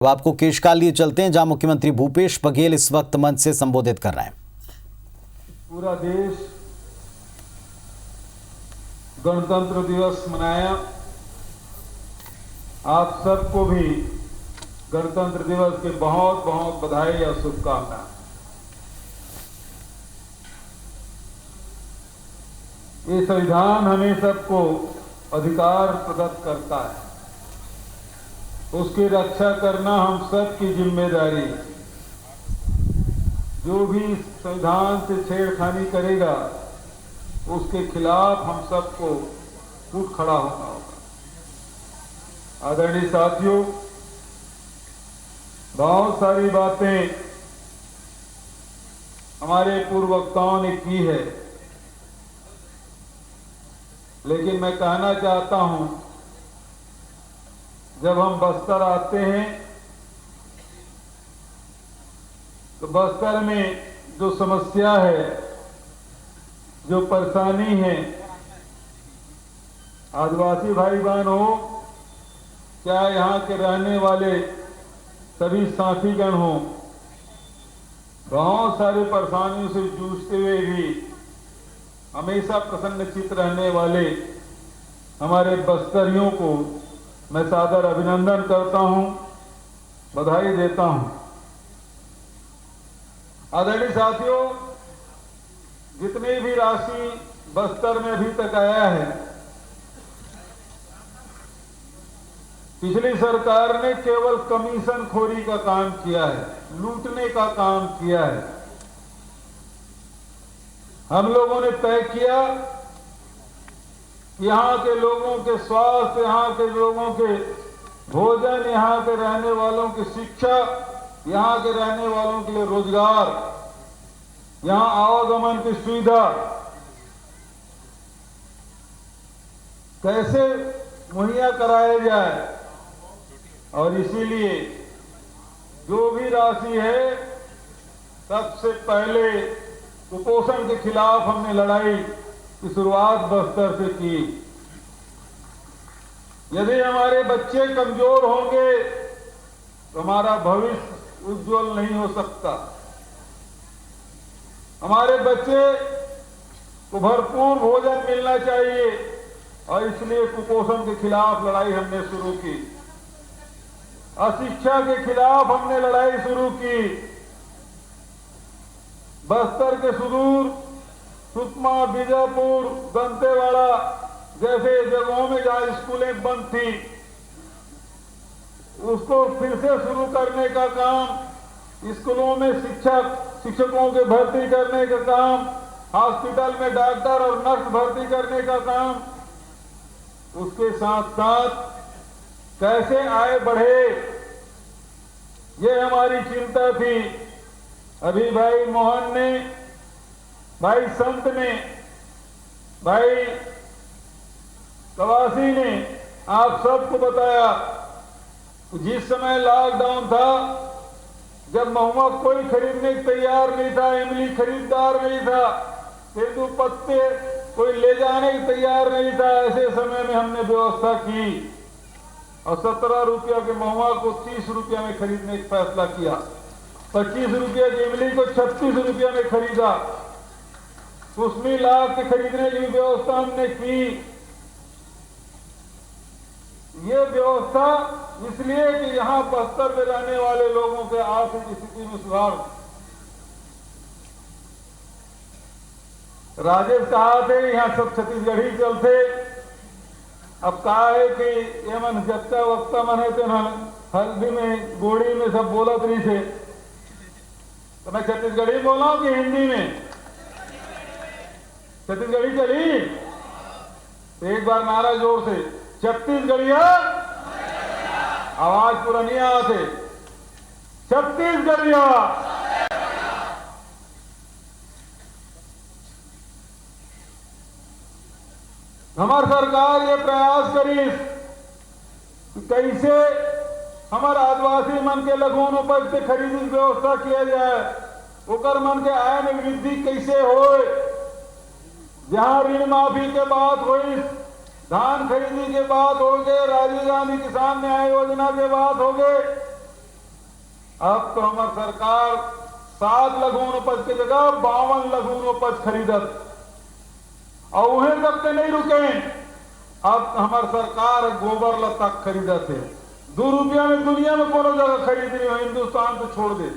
अब आपको केशकाल लिए चलते हैं, जहां मुख्यमंत्री भूपेश बघेल इस वक्त मंच से संबोधित कर रहे हैं। पूरा देश गणतंत्र दिवस मनाया। आप सबको भी गणतंत्र दिवस के बहुत बहुत बधाई और शुभकामनाएं। ये संविधान हमें सबको अधिकार प्रदत्त करता है, उसकी रक्षा करना हम सब की जिम्मेदारी है। जो भी संविधान से छेड़खानी करेगा उसके खिलाफ हम सबको फूट खड़ा होना होगा। आदरणीय साथियों, बहुत सारी बातें हमारे पूर्व वक्ताओं ने की है, लेकिन मैं कहना चाहता हूं, जब हम बस्तर आते हैं तो बस्तर में जो समस्या है, जो परेशानी है, आदिवासी भाई बहन हो, क्या यहाँ के रहने वाले सभी साथीगण हो, बहुत सारी परेशानियों से जूझते हुए भी हमेशा प्रसन्नचित्त रहने वाले हमारे बस्तरियों को मैं सादर अभिनंदन करता हूं, बधाई देता हूं। आदरणीय साथियों, जितनी भी राशि बस्तर में अभी तक आया है, पिछली सरकार ने केवल कमीशन खोरी का काम किया है, लूटने का काम किया है। हम लोगों ने तय किया, यहाँ के लोगों के स्वास्थ्य, यहाँ के लोगों के भोजन, यहाँ के रहने वालों की शिक्षा, यहाँ के रहने वालों के लिए रोजगार, यहाँ आवागमन की सुविधा कैसे मुहैया कराया जाए, और इसीलिए जो भी राशि है, सबसे पहले कुपोषण के खिलाफ हमने लड़ाई की शुरुआत बस्तर से की। यदि हमारे बच्चे कमजोर होंगे तो हमारा भविष्य उज्जवल नहीं हो सकता। हमारे बच्चे को भरपूर भोजन मिलना चाहिए, और इसलिए कुपोषण के खिलाफ लड़ाई हमने शुरू की। अशिक्षा के खिलाफ हमने लड़ाई शुरू की। बस्तर के सुदूर सुकमा, बीजापुर, दंतेवाड़ा जैसे जगहों में जहां स्कूलें बंद थी, उसको फिर से शुरू करने का काम, स्कूलों में शिक्षकों के भर्ती करने का काम, हॉस्पिटल में डॉक्टर और नर्स भर्ती करने का काम, उसके साथ साथ कैसे आय बढ़े, ये हमारी चिंता थी। अभी भाई मोहन ने, भाई संत ने, भाई कवासी ने आप सबको बताया, जिस समय लॉकडाउन था, जब महुआ कोई खरीदने को तैयार नहीं था, इमली खरीदार नहीं था, तेंदू पत्ते कोई ले जाने को तैयार नहीं था, ऐसे समय में हमने व्यवस्था की और 17 रुपया के महुआ को 30 रुपया में खरीदने का फैसला किया। 25 रुपया की इमली को 36 रुपया में खरीदा। कुसमी लाभ के खरीदने की व्यवस्था हमने की। ये व्यवस्था इसलिए कि यहाँ बस्तर में रहने वाले लोगों के आर्थिक स्थिति में सुधार। राजेश कहा थे यहाँ सब छत्तीसगढ़ी चलते। अब कहा है कि ये मन जत्ता वक्ता मन है, तो हल्दी में गोड़ी में सब बोलत नहीं थे, तो मैं छत्तीसगढ़ी बोला हूं कि हिंदी में? छत्तीसगढ़ी चली? एक बार नारा जोर से, छत्तीसगढ़िया आवाज पूरा नहीं आते, छत्तीसगढ़िया। हमारी सरकार ये प्रयास करी कि कैसे हमारे आदिवासी मन के लघुनोपज से खरीदी की व्यवस्था किया जाए, ओकर मन के आय में वृद्धि कैसे हो। जहां ऋण माफी के बात हुई, धान खरीदी के बात हो गए, राजीव गांधी किसान न्याय योजना के बात हो गए, अब तो हमारी सरकार 7 लघुन उपज की जगह 52 लघुन उपज खरीदत और उन्हें तक के नहीं रुके। अब हमारी सरकार गोबर ल तक खरीदत है। 2 रुपया में दुनिया में कोनो जगह खरीदनी हो, हिंदुस्तान तो छोड़ दे,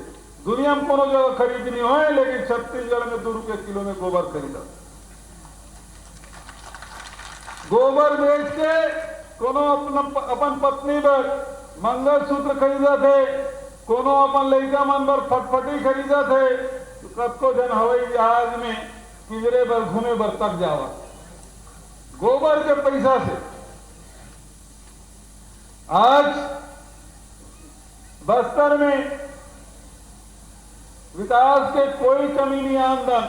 दुनिया में कोनो जगह खरीदनी हो, लेकिन छत्तीसगढ़ में 2 रुपये किलो में गोबर खरीदत। गोबर बेच के कोनो अपन पत्नी पर मंगलसूत्र खरीदत है, कोनो अपन लड़का मन पर फटफटी खरीदत है, तो कतको जन हवाई जहाज में पिंजरे पर घूमे बर तक जावा गोबर के पैसा से। आज बस्तर में विकास के कोई कमी नहीं आमदन।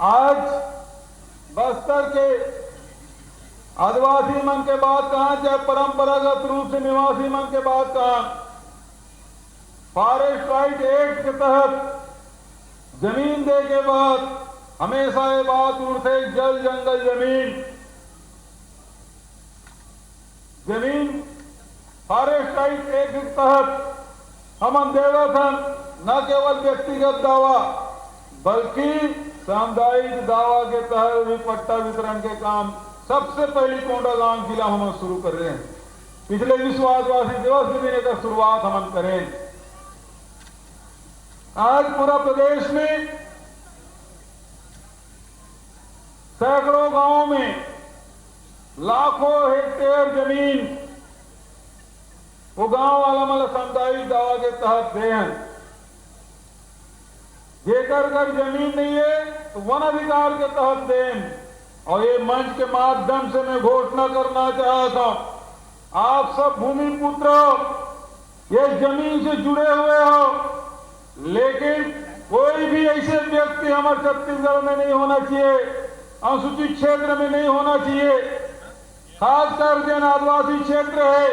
आज बस्तर के आदिवासी मन के बात कहां, चाहे परंपरागत रूप से निवासी मन के बात कहां, फॉरेस्ट राइट एक्ट के तहत जमीन दे के बाद हमेशा ये बात उठते, जल जंगल जमीन जमीन फॉरेस्ट राइट एक्ट के तहत हम देवथन न केवल व्यक्तिगत दावा बल्कि सामुदायिक दावा के तहत भी पट्टा वितरण के काम सबसे पहले कोंडागांव जिला हम शुरू कर रहे हैं। पिछले विश्व आदिवासी दिवस के दिन का शुरुआत हम करें। आज पूरा प्रदेश में सैकड़ों गांवों में लाखों हेक्टेयर जमीन वो गांव वाला मतलब सामुदायिक दावा के तहत दे हैं। जेकर घर जमीन नहीं है तो वन अधिकार के तहत दें। और ये मंच के माध्यम से मैं घोषणा करना चाहता हूं, आप सब भूमि पुत्र ये जमीन से जुड़े हुए हो, लेकिन कोई भी ऐसे व्यक्ति हमारे छत्तीसगढ़ में नहीं होना चाहिए, अनुसूचित क्षेत्र में नहीं होना चाहिए, खासकर जन आदिवासी क्षेत्र है,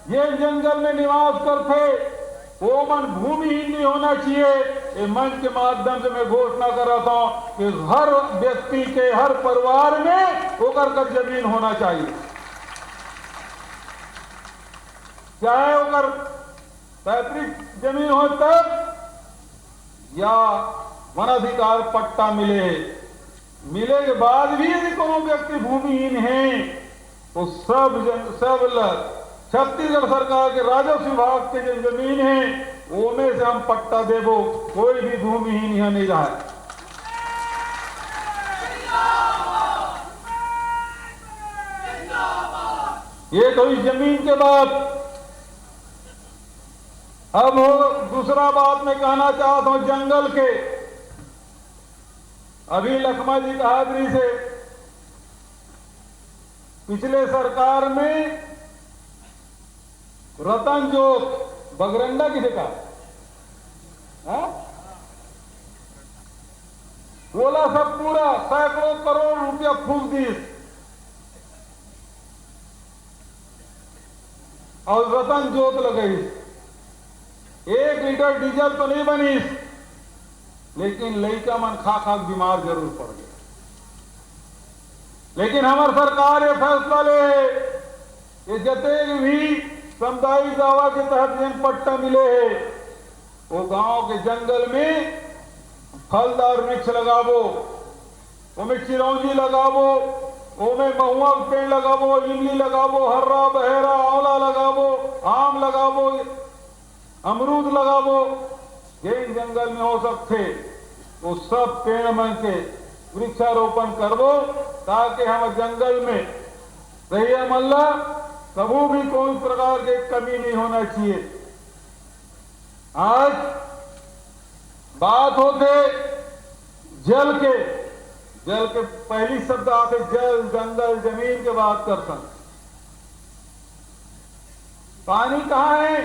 ये जंगल में निवास करते वो मन भूमिहीन नहीं होना चाहिए। ये मंच के माध्यम से मैं घोषणा कर रहा हूं कि हर व्यक्ति के हर परिवार में होकर कर जमीन होना चाहिए, चाहे होकर पैतृक जमीन हो तब या वनाधिकार पट्टा मिले के बाद भी यदि कोनो व्यक्ति भूमिहीन है तो सब छत्तीसगढ़ सरकार के राजस्व विभाग के जो जमीन है वो में से हम पट्टा देवो, कोई भी भूमिहीन यहां नहीं रहा है। ये तो इस जमीन के बाद अब दूसरा बात मैं कहना चाहता हूं जंगल के। अभी लखमा जी की हाजिरी से पिछले सरकार में रतन जोत बगरंडा किसे कहा, बोला सब पूरा सैकड़ों करोड़ रुपया फूक दी और रतन जोत लगाई। 1 लीटर डीजल तो नहीं बनी, लेकिन लड़का मन खा बीमार जरूर पड़ गया। लेकिन हमारी सरकार ये फैसला ले कि जते भी सामुदायिक दावा के तहत जिन पट्टा मिले है वो गांव के जंगल में फलदार वृक्ष लगावो, उनमें चिरौंजी लगावो, उनमें महुआ पेड़ लगावो, इमली लगावो, हर्रा बहेरा आंवला लगावो, आम लगावो, अमरूद लगावो। जिन जंगल में हो सकते वो सब पेड़ मन के वृक्षारोपण करवो ताकि हम जंगल में रहिए मल्ला कभी भी कोई प्रकार की कमी नहीं होना चाहिए। आज बात होते जल के पहली शब्द आते जल जंगल जमीन के बात करता। पानी कहां है?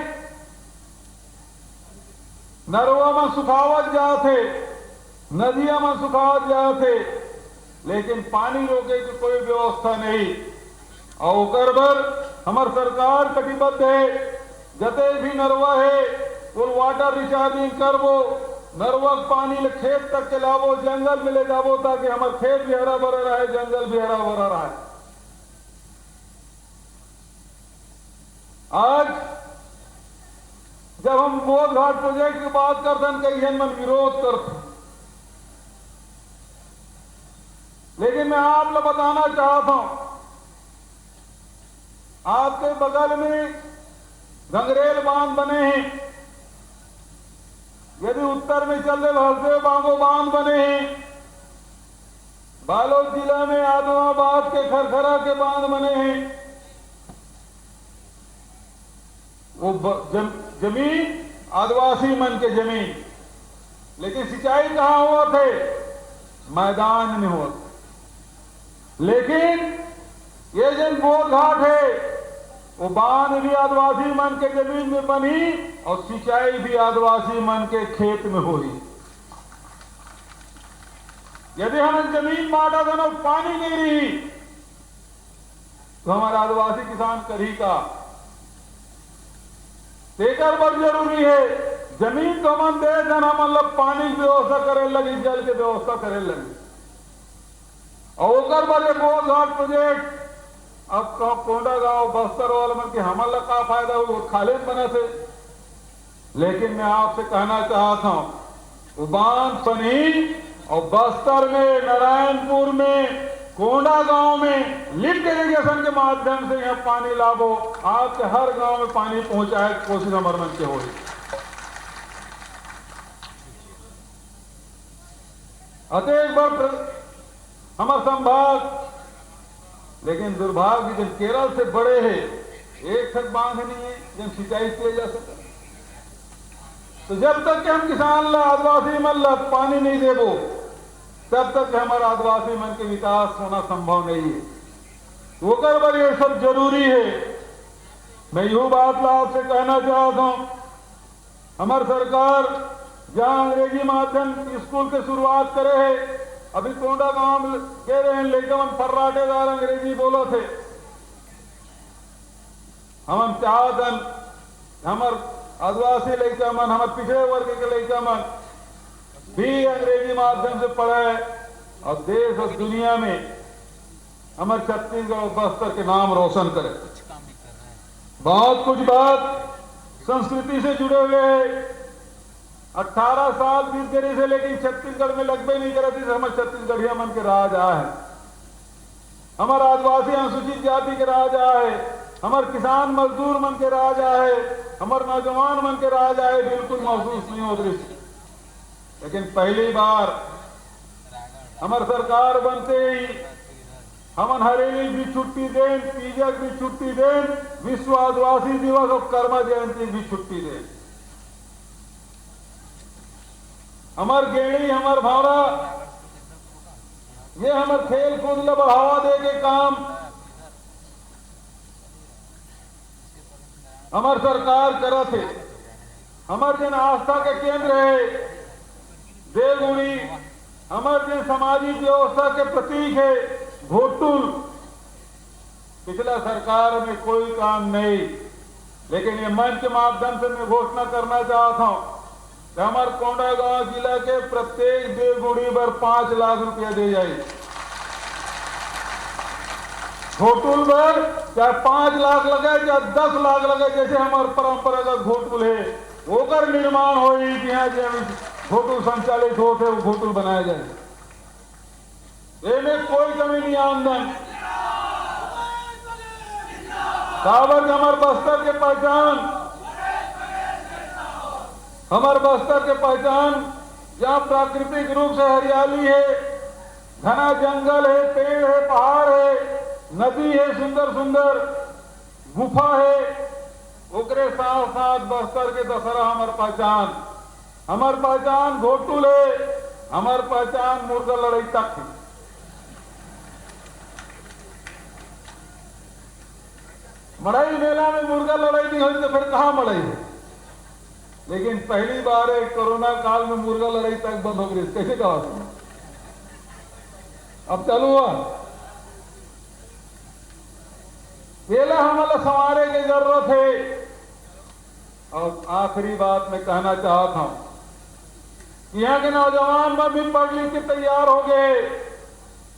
नरवा में सुखावत जाते, नदियां में सुखावत जाते, लेकिन पानी रोके की कोई व्यवस्था नहीं। और बर हमार सरकार कटिबद्ध है, जते भी नरवा है वो वाटर रिचार्जिंग करवो, नरवा पानी ले खेत तक के लावो, जंगल में ले जावो ताकि हमार खेत भी हरा भरा रहे, जंगल भी हरा भरा रहे। आज जब हम बोध घाट प्रोजेक्ट की बात करते हैं कई जन मन विरोध करते, लेकिन मैं आप लोग बताना चाहता हूं, आपके बगल में गंगरेल बांध बने हैं, यदि उत्तर में चल रहे हसदेव बांगो बांध बने हैं, बालोद जिला में आदमाबाद के खरखरा के बांध बने हैं। वो जमीन आदिवासी मन के जमीन, लेकिन सिंचाई कहां हुआ थे? मैदान में हुआ। लेकिन ये जो बोध घाट है वो बांध भी आदिवासी मन के जमीन में बनी और सिंचाई भी आदिवासी मन के खेत में हुई। यदि हम जमीन बांटा था ना पानी नहीं रही तो हमारा आदिवासी किसान करी का तेकर पर जरूरी है। जमीन तो हम दे देना मतलब पानी की व्यवस्था करे लगी, जल की व्यवस्था करे लगी, और ओकर पर बोध घाट प्रोजेक्ट अब कोंडा गांव बस्तर वाले मन के हमला का फायदा हुआ? वो खाली बने थे। लेकिन मैं आपसे कहना चाहता हूं, वो बांध बनी और बस्तर में, नारायणपुर में, कोंडा गांव में लिफ्ट इरिगेशन के माध्यम से यहां पानी लाभो, आपके हर गांव में पानी पहुंचाए कोशिश हमारे मन के हो रही। अतः एक बार हमारे संभाग, लेकिन दुर्भाग्य जब केरल से बड़े है, एक तक बांध नहीं है जब सिंचाई किया जा सके। तो जब तक कि हम किसान ला आदिवासी मन ला पानी नहीं देबो, तब तक हमारा आदिवासी मन के विकास होना संभव नहीं है। वो कर पर ये सब जरूरी है। मैं यूं बात ला आपसे कहना चाहता हूं, हमारी सरकार जहां अंग्रेजी माध्यम स्कूल की शुरुआत करे है, अभी कोंडा गांव में कह रहे हैं लेकिन हम फर्राटेदार अंग्रेजी बोलो थे। हम चाहतन हमार आदिवासी लड़का मन, हमारे पिछड़े वर्ग के लड़का मन भी अंग्रेजी माध्यम से पढ़े और देश और दुनिया में हमारे छत्तीसगढ़ और बस्तर के नाम रोशन करे। बहुत कुछ बात संस्कृति से जुड़े हुए हैं। 18 साल बीत गए से, लेकिन छत्तीसगढ़ में लगभग नहीं करे थे। हमारे छत्तीसगढ़िया मन के राज आए, हमारे आदिवासी अनुसूचित जाति के राज आए, हमारे किसान मजदूर मन के राज आए, हमारे नौजवान मन के राज आए, बिल्कुल महसूस नहीं हो रही। लेकिन पहली बार हमारी सरकार बनते ही हमन हरेली भी छुट्टी दें, तीजक भी छुट्टी दें, विश्व आदिवासी दिवस और कर्मा जयंती भी छुट्टी दें। हमार गेड़ी, हमार भावना, ये हमार खेल कूद ला बढ़ावा दे के काम हमार सरकार करत है। हमार जन आस्था के केंद्र है देवगुड़ी, हमार जन सामाजिक व्यवस्था के प्रतीक है घोटुल। पिछला सरकार में कोई काम नहीं, लेकिन ये मंच के माध्यम से मैं घोषणा करना चाहता हूं, हमारे कोंडा गांव जिला के प्रत्येक देवगुड़ी पर 5 लाख रुपया दे जाए। घोटुल पर चाहे 5 लाख लगे चाहे 10 लाख लगे, जैसे हमारे परंपरागत घोटुल है होकर निर्माण हो, घोटुल संचालित होते वो घोटुल बनाया जाए। इनमें कोई कमी नहीं आमदन। काबर हमारे बस्तर के पहचान, हमारे बस्तर के पहचान जहाँ प्राकृतिक रूप से हरियाली है, घना जंगल है, पेड़ है, पहाड़ है, नदी है, सुंदर सुंदर गुफा है, ओकरे साथ साथ बस्तर के दशहरा हमार पहचान। हमार पहचान घोटुल है, हमार पहचान मुर्गा लड़ाई तक है। मड़ई मेला में मुर्गा लड़ाई नहीं हुई तो फिर कहां मड़ई है? लेकिन पहली बार है कोरोना काल में मुर्गा लड़ाई तक बंद हो गई। कैसे कहा? अब चालू हुआ। मेला हमारा संवारे की जरूरत है। और आखिरी बात मैं कहना चाहता हूं, यहाँ के नौजवान में भी पढ़ लिख के तैयार हो गए,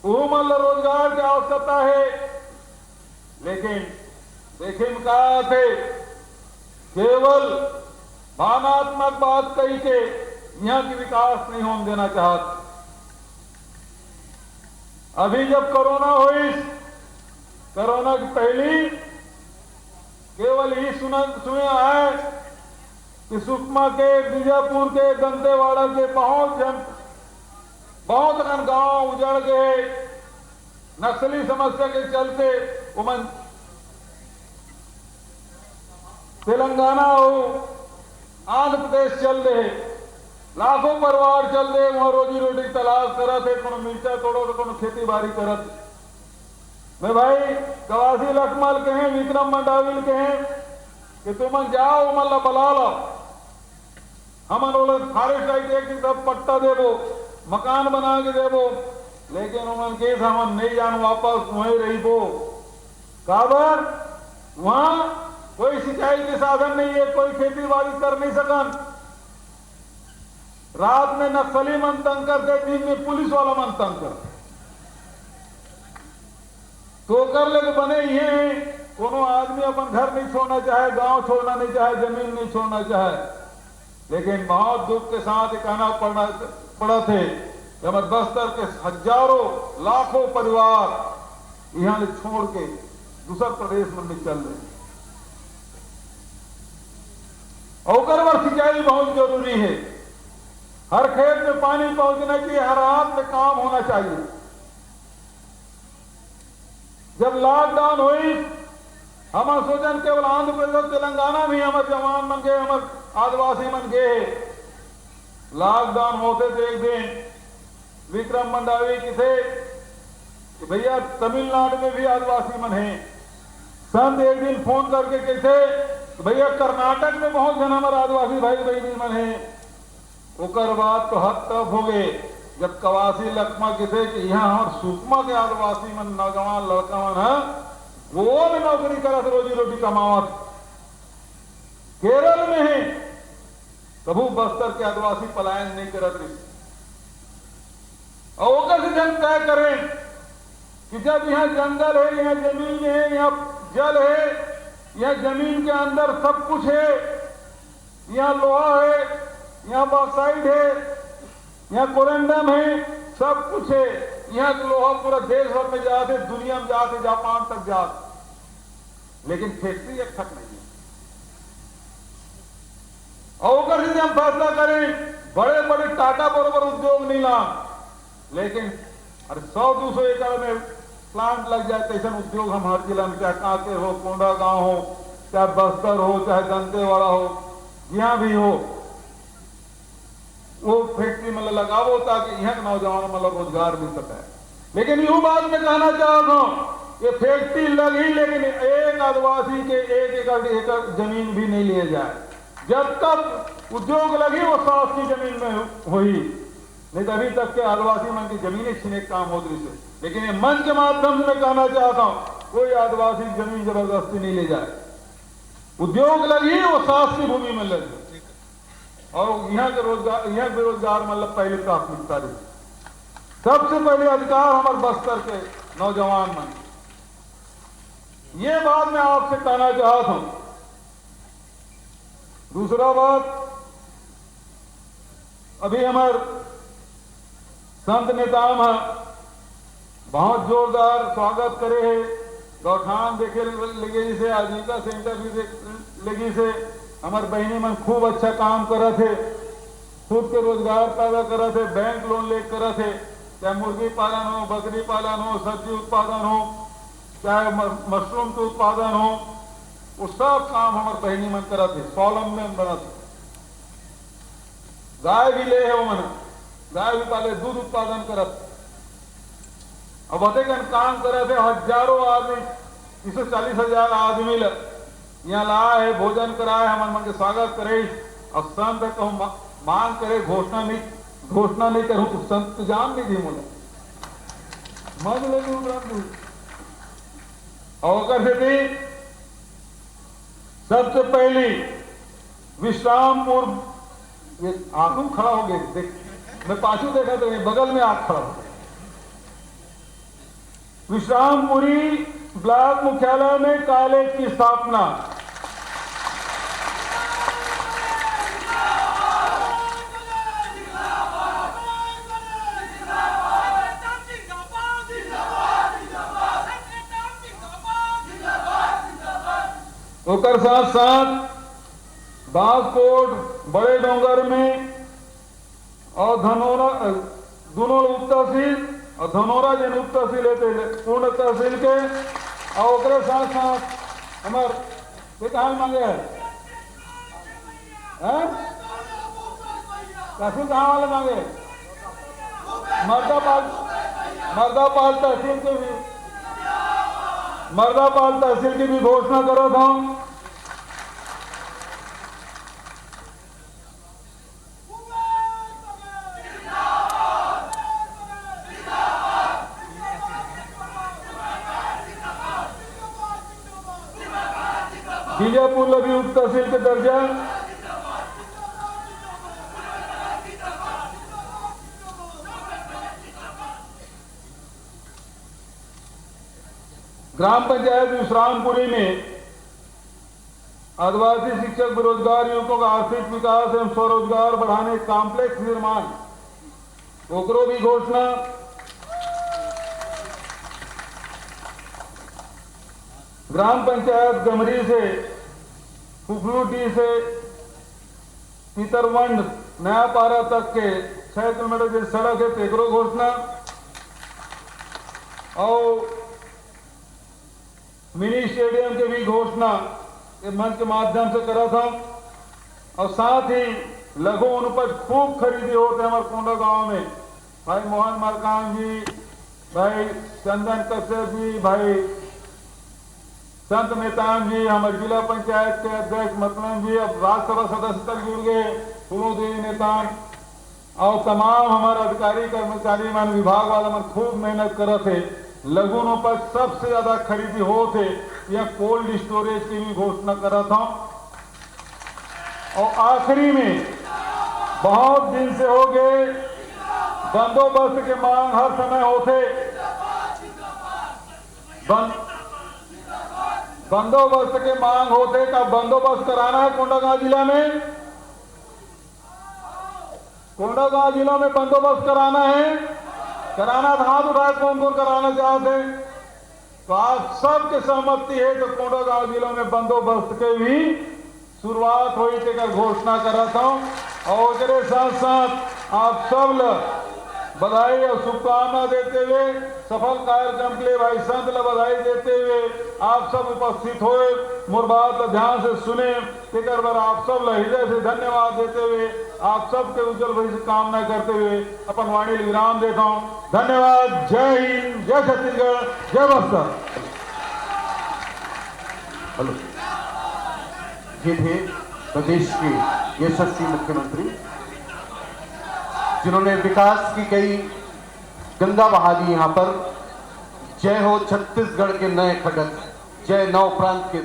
वो मतलब रोजगार की आवश्यकता है। लेकिन देखें कहा थे, केवल भावनात्मक बात कही के यहाँ की विकास नहीं होने देना चाहते। अभी जब कोरोना हुई, कोरोना की पहली केवल ही सुने आए कि सुकमा के, बीजापुर के, दंतेवाड़ा के बहुत गांव उजड़ गए नक्सली समस्या के चलते। उमन तेलंगाना हो, आंध्र प्रदेश चल रहे, लाखों परिवार चल रहे, वहां रोजी रोटी तलाश करा थे, कोनो मिर्चा तोड़ो तो कोनो खेती बाड़ी करत। मैं भाई कवासी लखमल के हैं, विक्रम मंडाविल के हैं कि तुम जाओ मल्ला बला लो, हमन फॉरेस्ट राइट एक्ट की तरफ पट्टा देवो, मकान बना के देवो, लेकिन उमन के हमन नहीं जान वापस वहीं रही वो। काबर वहां कोई सिंचाई के साधन नहीं है, कोई खेती बाड़ी कर नहीं सकन। रात में नक्सली मन तंग करते, दिन में पुलिस वाला मन तंग करते। तो कर ले बने ही हैं, कोनो आदमी अपन घर नहीं छोड़ना चाहे, गांव छोड़ना नहीं चाहे, जमीन नहीं छोड़ना चाहे, लेकिन बहुत दुख के साथ कहना पड़ा थे कि हमारे बस्तर के हजारों लाखों परिवार यहां छोड़ के दूसर प्रदेश में चल रहे। और सिंचाई बहुत जरूरी है, हर खेत में पानी पहुंचना चाहिए, हर हाथ में काम होना चाहिए। जब लॉकडाउन हुई, हम सोचन केवल आंध्र प्रदेश तेलंगाना में हमारे जवान मन गए, हमारे आदिवासी मन गए। लॉकडाउन होते थे एक दिन विक्रम मंडावी की थे कि भैया तमिलनाडु में भी आदिवासी मन है। संत एक दिन फोन करके कहते भैया कर्नाटक में बहुत जन हमारे आदिवासी भाई बहनी मन है। उकर बात तो हद तब हो गए जब कवासी लखमा के थे कि यहाँ हमारे सुकमा के आदिवासी मन नौजवान लड़का मन है, वो भी नौकरी करत, रोजी रोटी कमावत। केरल में है, कभू बस्तर के आदिवासी पलायन नहीं करत रही। और जन तय करें कि जब यहाँ जंगल है, यहाँ जमीन है, यहाँ जल है, यहाँ जमीन के अंदर सब कुछ है, यहाँ लोहा है, यहाँ बॉक्साइड है, यहाँ कोरंडम है, सब कुछ है। यहाँ लोहा पूरा देश भर में जाते, दुनिया में जाते, जापान तक जाते, लेकिन फैक्ट्री एक तक नहीं है। और हम फैसला करें बड़े बड़े टाटा बरोबर उद्योग नहीं ला, लेकिन अरे 100-200 एकड़ में प्लांट लग जाए, ऐसा उद्योग हम हर जिला में, चाहे कांके हो, कोंडा गांव हो, चाहे बस्तर हो, चाहे दंतेवाड़ा हो, यहाँ भी हो, वो फैक्ट्री मतलब लगावो ताकि यहाँ के नौजवानों मतलब रोजगार मिल सके। लेकिन यूं बात में कहना चाहता हूं, ये फैक्ट्री लगी, लेकिन एक आदिवासी के 1 एकड़ जमीन भी नहीं लिए जाए। जब तक उद्योग लगी वो 100 की जमीन में हुई, नहीं तो अभी तक के आदिवासी मन की जमीनें छीने काम होती से। लेकिन ये मंच के माध्यम से मैं कहना चाहता हूं, कोई आदिवासी जमीन जबरदस्ती नहीं ले जाए। उद्योग लगी वो 100 की भूमि में लगी, और यहाँ के रोजगार, यहाँ बेरोजगार मतलब पहले प्राथमिकता रही। सबसे पहले अधिकार हमारे बस्तर के नौजवान मन। ये बात मैं आपसे कहना चाहता हूं। दूसरा बात, अभी हमारे संत नेता बहुत जोरदार स्वागत करे है, गौठान देखे लगे से, आजीविका सेंटर भी लगी से, हमारे बहनी मन खूब अच्छा काम करा थे, खुद के रोजगार पैदा करा थे, बैंक लोन ले करा थे, चाहे मुर्गी पालन हो, बकरी पालन हो, सब्जी उत्पादन हो, चाहे मशरूम के उत्पादन हो, वो सब काम हमारे बहनी मन करा थे, स्वावलंबी बना थे। गाय भी ले है वो मन, गाय भी पाले, दूध उत्पादन करत, अब अधिकन काम करे थे। हजारों आदमी, 340,000 आदमी यहाँ लाया है, भोजन कराए, हमारे मन के स्वागत करे। अब संत कहूँ मांग करे, घोषणा नहीं करूं तो संत जान नहीं दी मुझे मन लगी। और थी सबसे पहली विश्रामपुर, ये आंखों खड़ा हो गए, देख मैं पाछू देखा तो बगल में आंख खड़ा हो गया। विश्रामपुरी ब्लॉक मुख्यालय में कॉलेज की स्थापना, ओकर साथ साथ बांसकोट, बड़े डोंगर में और धनोरा दोनों उप तहसील और धनोरा जिन उप तहसील है पूर्ण तहसील के और ओकरे साथ साथ हमार कहाँ मांगे है तहसील कहाँ वाले मांगे मर्दापाल तहसील की भी घोषणा करो था। बीजापुर लभी उप तहसील के दर्जा ग्राम पंचायत विश्रामपुरी में आदिवासी शिक्षक बेरोजगार युवकों का आर्थिक विकास एवं स्वरोजगार बढ़ाने कॉम्प्लेक्स निर्माण ओकरो भी घोषणा। ग्राम पंचायत गमरी से कुफलूटी से पितरवंड नया पारा तक के 6 किलोमीटर की सड़क है तेकरो घोषणा। और मिनी स्टेडियम के भी घोषणा मंच के माध्यम से करा था। और साथ ही लघु अनुपज खूब खरीदी होते हैं हमारे कोंडा गांव में। भाई मोहन मरकान जी, भाई चंदन कश्यप जी, भाई संत नेतान जी, हमारे जिला पंचायत के अध्यक्ष मतलन जी, अब राज्यसभा सदस्य तक जुड़ गए, फूलों देवी नेतान और तमाम हमारे अधिकारी कर्मचारी मान विभाग वाला मन खूब मेहनत करे थे। लघुनों पर सबसे ज्यादा खरीदी हो थे या कोल्ड स्टोरेज की भी घोषणा करा था। और आखिरी में बहुत दिन से हो गए बंदोबस्त के मांग हर समय होते, बंदोबस्त के मांग होते का बंदोबस्त कराना है कोंडागांव जिला में। कोंडागांव जिला में बंदोबस्त कराना है, कराना था हाथ उठाए कौन कौन कराना चाहते। तो आप सबके सहमति है तो कोंडागांव जिला में बंदोबस्त के भी शुरुआत हुई थे घोषणा करा था। और उसके साथ साथ आप सब बधाई और शुभकामना देते हुए सफल कार्यक्रम के लिए भाई संत बधाई देते हुए आप सब उपस्थित हुए, मोर बात ध्यान से सुने, एक बार आप सब हृदय से धन्यवाद देते हुए आप सबके उज्जवल भविष्य कामना करते हुए अपन वाणी विराम देता हूँ। धन्यवाद। जय हिंद, जय छत्तीसगढ़, जय बस्तर। हेलो, ये थे प्रदेश के यशस्वी मुख्यमंत्री जिन्होंने विकास की कई गंगा बहा दी यहाँ पर। जय हो छत्तीसगढ़ के नए खडक, जय नव प्रांत के